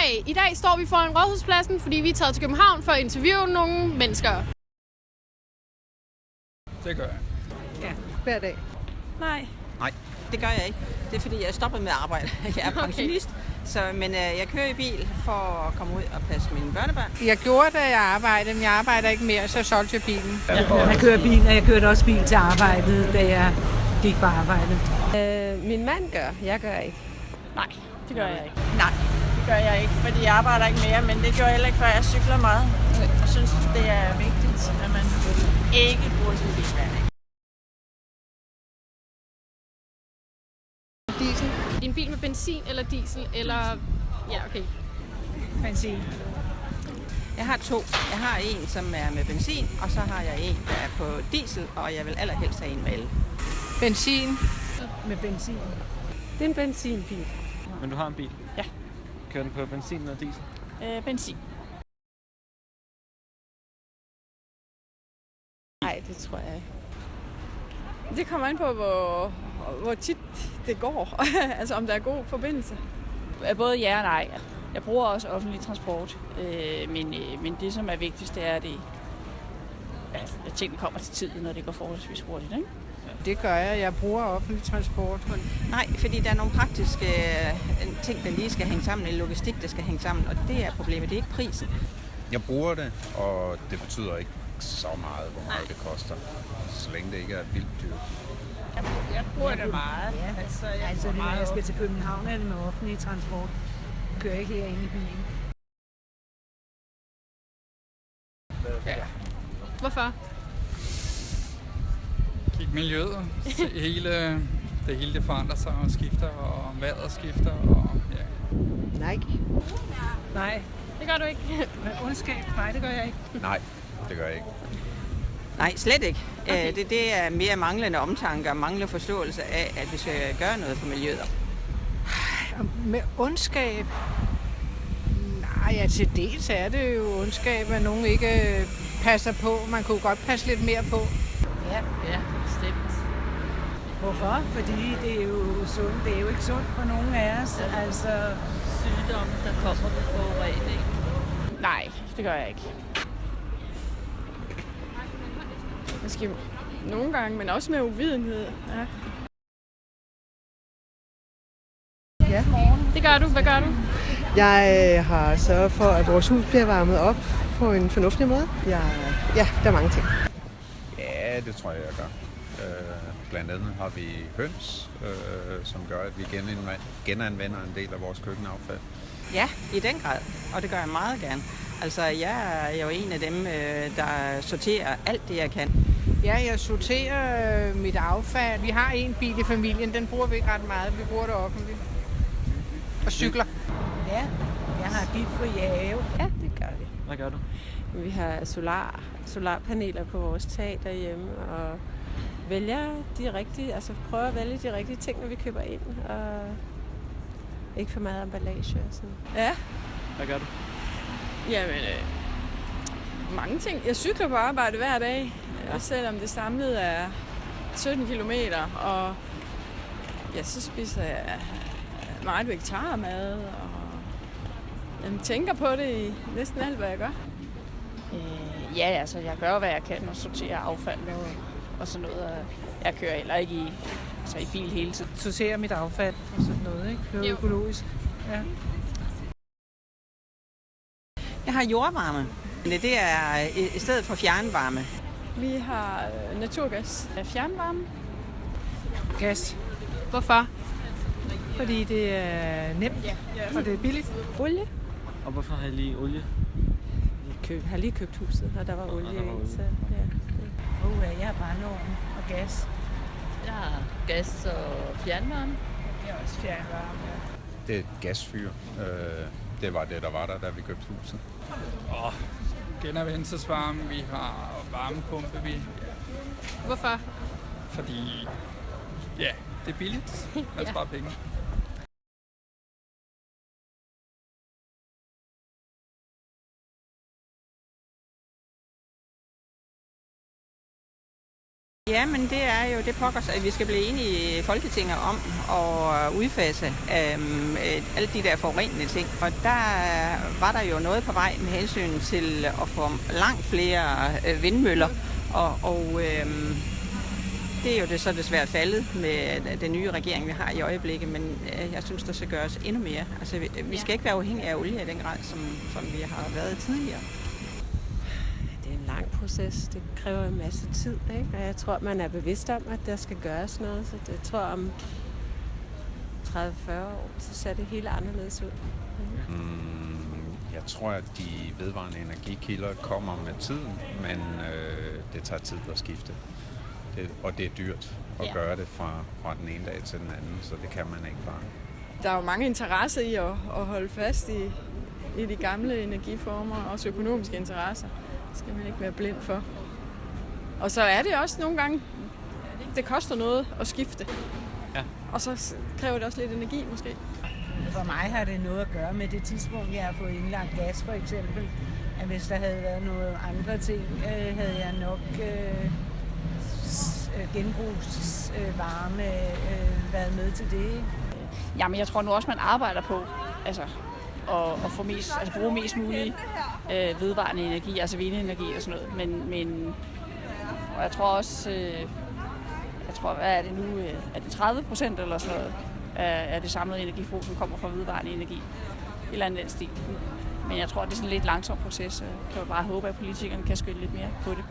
Goddag! I dag står vi foran Rådhuspladsen, fordi vi er taget til København for at interviewe nogle mennesker. Det gør jeg. Ja, hver dag. Nej, Det gør jeg ikke. Det er fordi, jeg stopper med at arbejde. Jeg er pensionist, men jeg kører i bil for at komme ud og passe mine børnebørn. Jeg gjorde det, jeg arbejdede, men jeg arbejder ikke mere, så solgte jeg bilen. jeg kører bil, og jeg kørte også bil til arbejdet, da jeg gik på arbejde. Min mand gør, jeg gør ikke. Nej, det gør jeg ikke. Nej. Det gør jeg ikke, fordi jeg arbejder ikke mere, men det gør jeg heller ikke, før jeg cykler meget. Jeg synes, det er vigtigt, at man ikke bruger sin bil hver dag. Diesel. En bil med benzin eller diesel, eller... Ja, okay. Benzin. Jeg har to. Jeg har en, som er med benzin, og så har jeg en, der er på diesel, og jeg vil allerhelst have en med el. Benzin. Med benzin. Det er en benzinbil. Men du har en bil? Ja. Kører den på benzin eller diesel? Benzin. Nej, det tror jeg ikke. Det kommer an på, hvor tit det går. Altså, om der er god forbindelse. Både ja og nej. Jeg bruger også offentlig transport, men det, som er vigtigst, det er, at tingene kommer til tiden, når det går forholdsvis hurtigt, ikke? Det gør jeg. Jeg bruger offentlig transport. Nej, fordi der er nogle praktiske ting, der lige skal hænge sammen, en logistik, der skal hænge sammen, og det er problemet, det er ikke prisen. Jeg bruger det, og det betyder ikke så meget, hvor meget det koster, så længe det ikke er vildt dyrt. Jeg bruger det meget. Ja. Altså når jeg skal til København, er det med offentlig transport. Jeg kører ikke herinde i bilen. Ja. Hvorfor? Kig miljøet. Det hele forandrer sig og skifter, og vejret skifter. Og, ja. Nej. Nej, Det gør du ikke. men ondskab, nej, det gør jeg ikke. Nej, det gør jeg ikke. Nej, slet ikke. Okay. Det er mere manglende omtanke og manglende forståelse af, at vi skal gøre noget for miljøet. Med ondskab? Nej, ja, til dels er det jo ondskab, at nogen ikke passer på. Man kunne godt passe lidt mere på. Ja, bestemt. Hvorfor? Fordi det er jo sundt. Det er jo ikke sundt for nogen af os. Altså, Sygdomme, der kommer ved forurening. Nej, det gør jeg ikke. Måske nogle gange, men også med uvidenhed. Ja. Ja. Det gør du. Hvad gør du? Jeg har sørget for, at vores hus bliver varmet op på en fornuftig måde. Ja, der er mange ting. Ja, det tror jeg gør. Blandt andet har vi høns, som gør, at vi genanvender en del af vores køkkenaffald. Ja, i den grad, og det gør jeg meget gerne. Altså, jeg er jo en af dem, der sorterer alt det, jeg kan. Ja, jeg sorterer mit affald. Vi har en bil i familien, den bruger vi ikke ret meget. Vi bruger det offentligt. Og cykler. ja, jeg har giftfri have. Ja, det gør vi. Hvad gør du? Vi har solarpaneler på vores tag derhjemme, og vælger de rigtige, altså prøver at vælge de rigtige ting, når vi køber ind, og ikke for meget emballage og sådan. Ja, Hvad gør du? jamen, mange ting. Jeg cykler på arbejde hver dag, selvom det samlet er 17 kilometer, og ja, så spiser jeg meget vegetarmad, og jeg tænker på det i næsten alt, hvad jeg gør. Ja, altså, jeg gør, hvad jeg kan, og sorterer affald og sådan noget. Jeg kører heller ikke i bil hele tiden. Sorterer mit affald og sådan noget, ikke? Noget økologisk. Ja. Jeg har jordvarme. Det er i stedet for fjernvarme. Vi har naturgas. Fjernvarme? Gas. Hvorfor? Fordi det er nemt, og det er billigt. Olie. Og hvorfor har I lige olie? Jeg har lige købt huset, og der var olie der var i, olie. så ja. Jeg har brændeovn og gas. Jeg har gas og fjernvarme. Det er også fjernvarme. Det er et gasfyr. Det var det, der var der vi købte huset. Genanvendelsesvarme, vi har varmepumpe, Hvorfor? fordi ja, det er billigt. Man sparer penge. Ja, men det er jo det pokkers, at vi skal blive enige i Folketinget om at udfase alle de der forurenende ting. Og der var der jo noget på vej med hensyn til at få langt flere vindmøller. Og det er jo så desværre faldet med den nye regering, vi har i øjeblikket, men jeg synes, der skal gøres endnu mere. Altså, vi skal ikke være afhængige af olie i den grad, som vi har været tidligere. Det er en lang proces. Det kræver en masse tid, ikke? Og jeg tror, man er bevidst om, at der skal gøres noget. Så jeg tror, om 30-40 år, så ser det helt anderledes ud. Jeg tror, at de vedvarende energikilder kommer med tiden, men det tager tid at skifte. Og det er dyrt at gøre det fra den ene dag til den anden, så det kan man ikke bare. Der er jo mange interesser i at holde fast i de gamle energiformer, også økonomiske interesser. Det skal man ikke være blind for. Og så er det også nogle gange, det koster noget at skifte. Ja. Og så kræver det også lidt energi måske. For mig har det noget at gøre med det tidspunkt, jeg har fået indlagt gas for eksempel. At hvis der havde været nogle andre ting, havde jeg nok genbrugsvarme været med til det. Jamen, jeg tror nu også, man arbejder på at få bruge mest muligt vedvarende energi, altså vindenergi og sådan noget. Men og jeg tror også, hvad er det nu, er det 30% eller sådan noget af det samlede energiforbrug, som kommer fra vedvarende energi. Et eller andet den stil. Men jeg tror, det er sådan en lidt langsom proces. Jeg kan jo bare håbe, at politikerne kan skylde lidt mere på det.